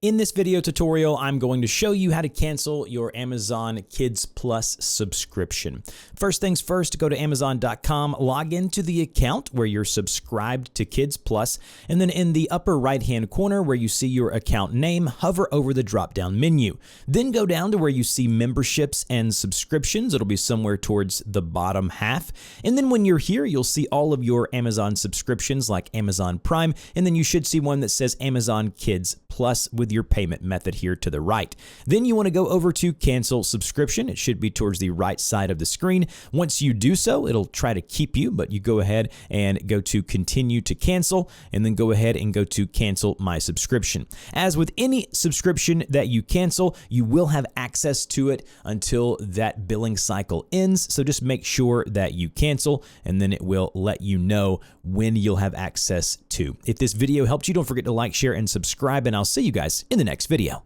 In this video tutorial, I'm going to show you how to cancel your Amazon Kids Plus subscription. First things first, go to Amazon.com, log into the account where you're subscribed to Kids Plus, and then in the upper right-hand corner where you see your account name, hover over the drop-down menu. Then go down to where you see memberships and subscriptions. It'll be somewhere towards the bottom half. And then when you're here, you'll see all of your Amazon subscriptions like Amazon Prime, and then you should see one that says Amazon Kids Plus with your payment method here to the right. Then you want to go over to cancel subscription. It should be towards the right side of the screen. Once you do so, it'll try to keep you, but you go ahead and go to continue to cancel, and then go ahead and go to cancel my subscription. As with any subscription that you cancel, you will have access to it until that billing cycle ends. So just make sure that you cancel, and then it will let you know when you'll have access to. If this video helped you, don't forget to like, share, and subscribe, and I'll see you guys in the next video.